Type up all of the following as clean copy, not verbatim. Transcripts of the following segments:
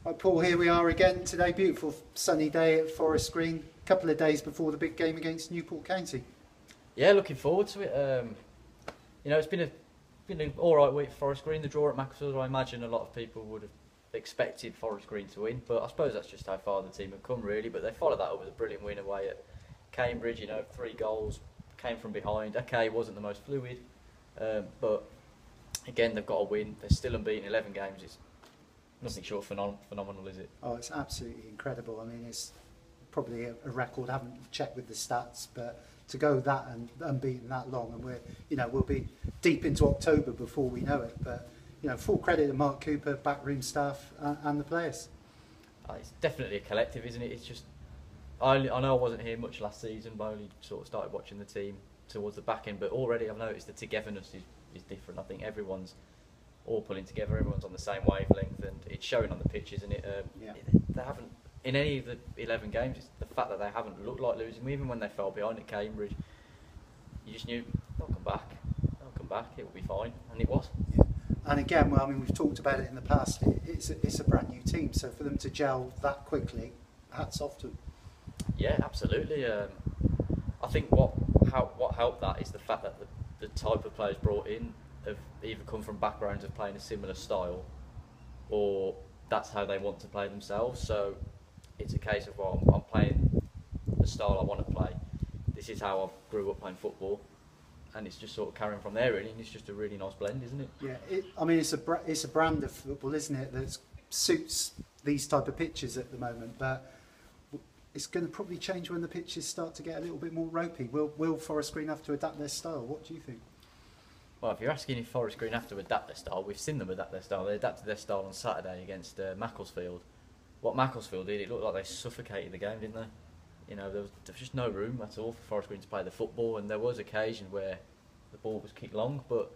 Right, Paul, here we are again today. Beautiful sunny day at Forest Green. A couple of days before the big game against Newport County. Yeah, looking forward to it. It's been an all right week for Forest Green. The draw at Macclesfield, I imagine a lot of people would have expected Forest Green to win, but I suppose that's just how far the team have come, really. But they followed that up with a brilliant win away at Cambridge. 3 goals, came from behind. Okay, it wasn't the most fluid, but again, they've got a win. They're still unbeaten 11 games. It's nothing short of phenomenal, is it? Oh, it's absolutely incredible. I mean, it's probably a record. I haven't checked with the stats, but to go that and unbeaten that long, and we'll be deep into October before we know it. But full credit to Mark Cooper, backroom staff, and the players. It's definitely a collective, isn't it? It's just I know I wasn't here much last season, but I only sort of started watching the team towards the back end. But already I've noticed the togetherness is different. I think everyone's all pulling together, everyone's on the same wavelength, and it's showing on the pitch, isn't it? They haven't, in any of the 11 games, it's the fact that they haven't looked like losing. Even when they fell behind at Cambridge, you just knew they'll come back, it will be fine, and it was. Yeah. And again, we've talked about it in the past, it's a brand new team, so for them to gel that quickly, hats off to them. Yeah, absolutely. I think what helped that is the fact that the type of players brought in have either come from backgrounds of playing a similar style, or that's how they want to play themselves. So it's a case of, well, I'm playing the style I want to play. This is how I grew up playing football, and it's just sort of carrying from there, really. And it's just a really nice blend, isn't it? Yeah, it's a brand of football, isn't it, that suits these type of pitches at the moment. But it's going to probably change when the pitches start to get a little bit more ropey. Will Forest Green have to adapt their style? What do you think? Well, if you're asking if Forest Green have to adapt their style, we've seen them adapt their style. They adapted their style on Saturday against Macclesfield. What Macclesfield did, it looked like they suffocated the game, didn't they? There was just no room at all for Forest Green to play the football, and there was occasion where the ball was kicked long, but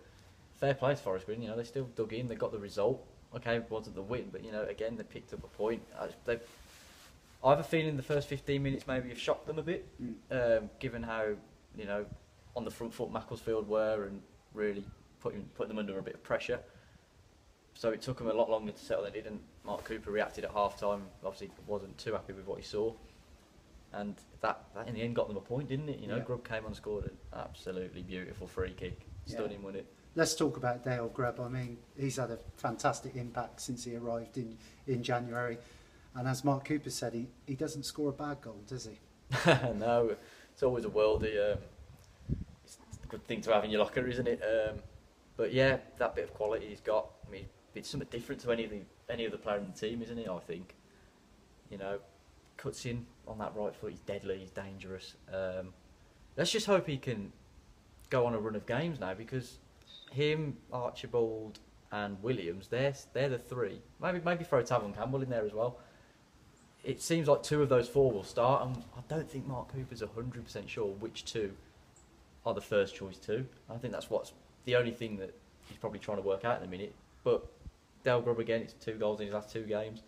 fair play to Forest Green. They still dug in, they got the result. Okay, it wasn't the win, but again, they picked up a point. I have a feeling the first 15 minutes maybe have shocked them a bit, given how on the front foot Macclesfield were, and really put them under a bit of pressure. So it took them a lot longer to settle than it did, and Mark Cooper reacted at half-time. Obviously wasn't too happy with what he saw, and that in the end got them a point, didn't it? Grubb came on and scored an absolutely beautiful free kick. Stunning, wasn't it? Let's talk about Dale Grubb. He's had a fantastic impact since he arrived in January, and as Mark Cooper said, he doesn't score a bad goal, does he? No, it's always a worldie. It's a good thing to have in your locker, isn't it? But yeah, that bit of quality he's got. It's something different to any other player in the team, isn't it? I think. Cuts in on that right foot. He's deadly. He's dangerous. Let's just hope he can go on a run of games now, because him, Archibald, and Williams, they're the 3. Maybe throw Tavon Campbell in there as well. It seems like 2 of those 4 will start, and I don't think Mark Cooper's 100% sure which 2 are the first choice 2. I think that's what's the only thing that he's probably trying to work out in the minute. But Dale Grubb, again, it's 2 goals in his last 2 games.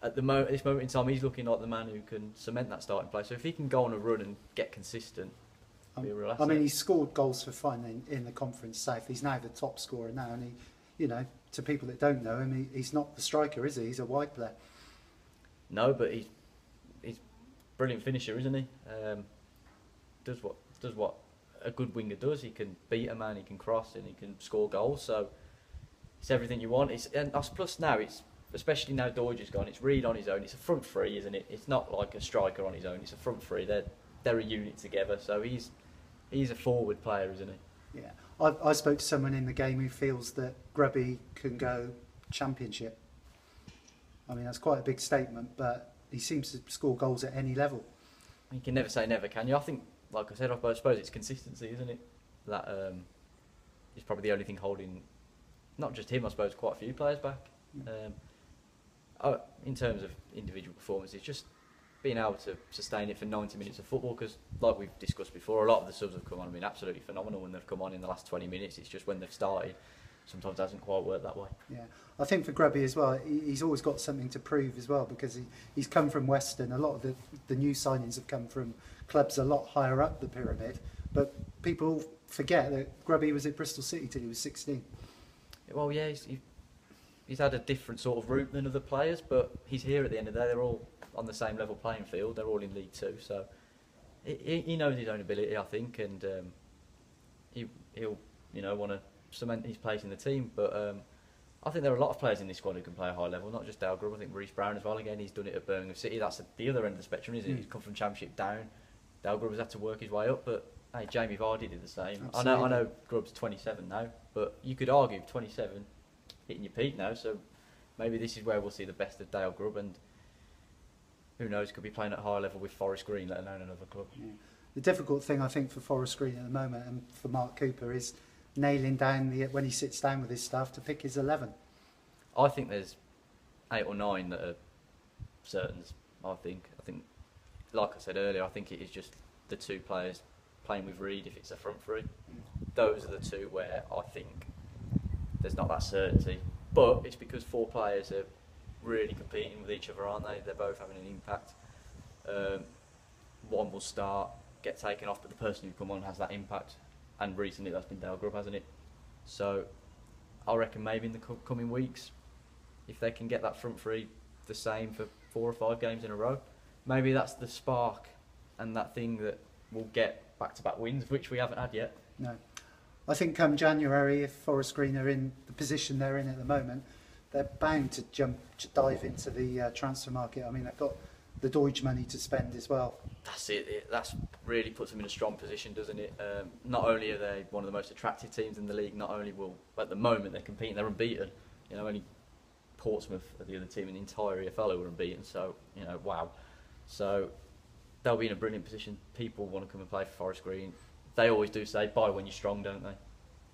At this moment in time, he's looking like the man who can cement that starting place. So if he can go on a run and get consistent, be a real asset. He's scored goals for fun in the Conference South. He's now the top scorer now, and to people that don't know him, he's not the striker, is he? He's a wide player. No, but he's a brilliant finisher, isn't he? Does what a good winger does. He can beat a man, he can cross, and he can score goals. So it's everything you want. Plus now, it's especially now Doidge is gone. It's Reid on his own. It's a front 3, isn't it? It's not like a striker on his own. It's a front 3. They're a unit together. So he's a forward player, isn't he? Yeah, I spoke to someone in the game who feels that Grubby can go Championship. That's quite a big statement, but he seems to score goals at any level. You can never say never, can you? I think, like I said, I suppose it's consistency, isn't it? That is probably the only thing holding, not just him, I suppose, quite a few players back. In terms of individual performances, just being able to sustain it for 90 minutes of football, because, like we've discussed before, a lot of the subs have come on and been absolutely phenomenal when they've come on in the last 20 minutes. It's just when they've started, sometimes it doesn't quite work that way. Yeah, I think for Grubby as well, he's always got something to prove as well, because he's come from Western. A lot of the new signings have come from clubs a lot higher up the pyramid, but people forget that Grubby was at Bristol City till he was 16. Well, yeah, he's had a different sort of route than other players, but he's here at the end of the day. They're all on the same level playing field. They're all in League Two, so he knows his own ability, I think, and he'll want to cement his place in the team. But I think there are a lot of players in this squad who can play a high level, not just Dale Grubb. I think Reece Brown as well. Again, he's done it at Birmingham City. That's at the other end of the spectrum, isn't it? He's come from Championship down. Dale Grubb has had to work his way up, but hey, Jamie Vardy did the same. Absolutely. I know Grubb's 27 now, but you could argue 27 hitting your peak now. So maybe this is where we'll see the best of Dale Grubb, and who knows, could be playing at a higher level with Forest Green, let alone another club. Yeah. The difficult thing I think for Forest Green at the moment and for Mark Cooper is nailing down when he sits down with his staff to pick his 11. I think there's 8 or 9 that are certain. I think, like I said earlier, I think it is just the 2 players playing with Reed if it's a front three. Those are the 2 where I think there's not that certainty. But it's because 4 players are really competing with each other, aren't they? They're both having an impact. One will start, get taken off, but the person who come on has that impact. And recently that's been Dale Grubb, hasn't it? So I reckon maybe in the coming weeks, if they can get that front three the same for 4 or 5 games in a row, maybe that's the spark and that thing that will get back-to-back wins, which we haven't had yet. No. I think come January, if Forest Green are in the position they're in at the moment, they're bound to dive into the transfer market. I mean, they've got the Deutsch money to spend as well. That's it. That's really puts them in a strong position, doesn't it? Not only are they one of the most attractive teams in the league, not only will, at the moment they're competing, they're unbeaten. Only Portsmouth are the other team in the entire EFL who are unbeaten. So, wow. So they'll be in a brilliant position. People want to come and play for Forest Green. They always do say, buy when you're strong, don't they?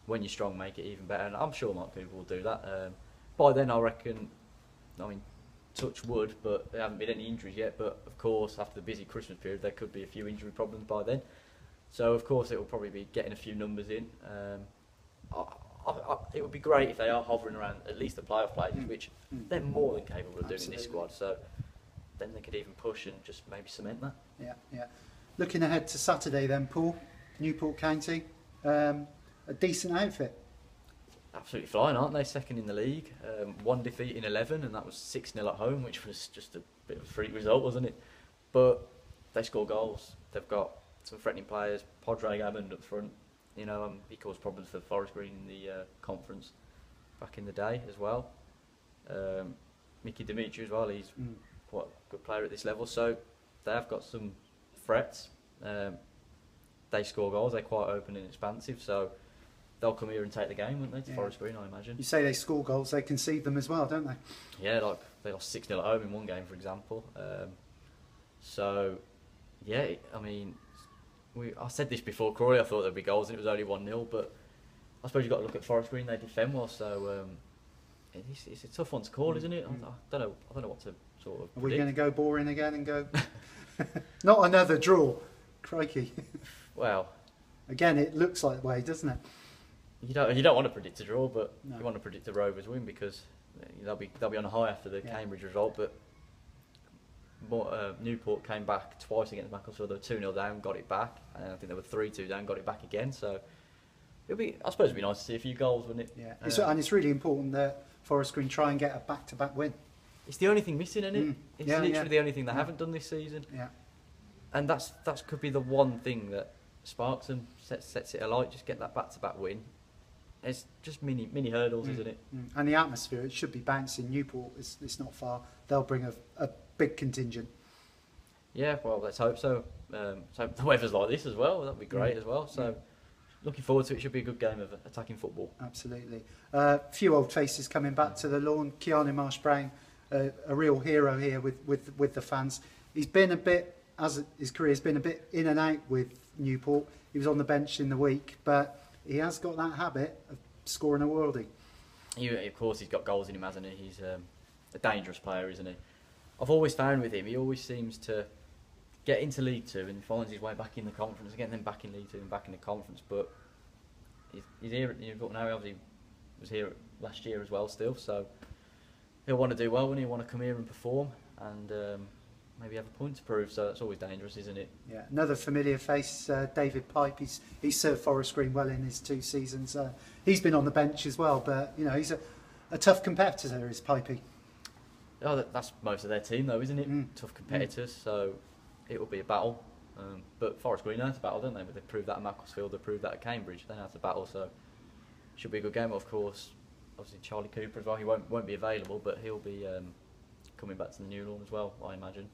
When you're strong, make it even better. And I'm sure Mark Cooper will do that. By then, I reckon, touch wood, but there haven't been any injuries yet. But of course, after the busy Christmas period, there could be a few injury problems by then. So of course, it will probably be getting a few numbers in. It would be great if they are hovering around at least the playoff places, which they're more than capable of doing in this squad. So then they could even push and just maybe cement that. Yeah. Looking ahead to Saturday then, Paul, Newport County, a decent outfit. Absolutely flying, aren't they? Second in the league, 1 defeat in 11, and that was 6-0 at home, which was just a bit of a freak result, wasn't it? But they score goals. They've got some threatening players. Podre Hammond up front. He caused problems for Forest Green in the conference back in the day as well. Mickey Dimitri as well. He's quite a good player at this level. So they have got some threats. They score goals. They're quite open and expansive. So they'll come here and take the game, won't they, to Forest Green, I imagine. You say they score goals, they concede them as well, don't they? Yeah, like they lost 6-0 at home in one game, for example. So, yeah, I mean, I said this before Crawley, I thought there'd be goals and it was only 1-0, but I suppose you've got to look at Forest Green, they defend well, so it's a tough one to call, isn't it? I don't know what to sort of predict. Are we going to go boring again and go, not another draw? Crikey. Well, again, it looks like the way, doesn't it? You don't want to predict a draw, but you want to predict a Rovers win because they'll be on a high after the Cambridge result. But Newport came back twice against Macclesfield. They were 2-0 down, got it back, and I think they were 3-2 down, got it back again. So I suppose it'd be nice to see a few goals, wouldn't it? Yeah, and it's really important that Forest Green try and get a back-to-back win. It's the only thing missing, isn't it? It's literally the only thing they haven't done this season. Yeah, and that could be the one thing that sparks them, sets it alight. Just get that back-to-back win. It's just mini hurdles, isn't it? And the atmosphere, it should be bouncing. Newport, it's not far. They'll bring a big contingent. Yeah, well, let's hope so. So the weather's like this as well. That'd be great as well. So looking forward to it. Should be a good game of attacking football. Absolutely. A few old faces coming back to the lawn. Keanu Marsh-Brown, a real hero here with the fans. He's been a bit, as his career's been a bit in and out with Newport. He was on the bench in the week, but he has got that habit of scoring a worldie. Of course, he's got goals in him, hasn't he? He's a dangerous player, isn't he? I've always found with him, he always seems to get into League Two and finds his way back in the conference again, then back in League Two and back in the conference. But he's here at Newport now. He obviously was here last year as well still, so he'll want to do well when he'll want to come here and perform and maybe have a point to prove. So that's always dangerous, isn't it? Yeah. Another familiar face, David Pipe. He's served Forest Green well in his 2 seasons. He's been on the bench as well, but he's A tough competitor is Pipey. Oh, that's most of their team, though, isn't it? Tough competitors, so it will be a battle. But Forest Green know how to battle, don't they? But they proved that at Macclesfield, they proved that at Cambridge. They know how to battle, so should be a good game. Of course, obviously Charlie Cooper as well. He won't be available, but he'll be coming back to the New Lawn as well, I imagine.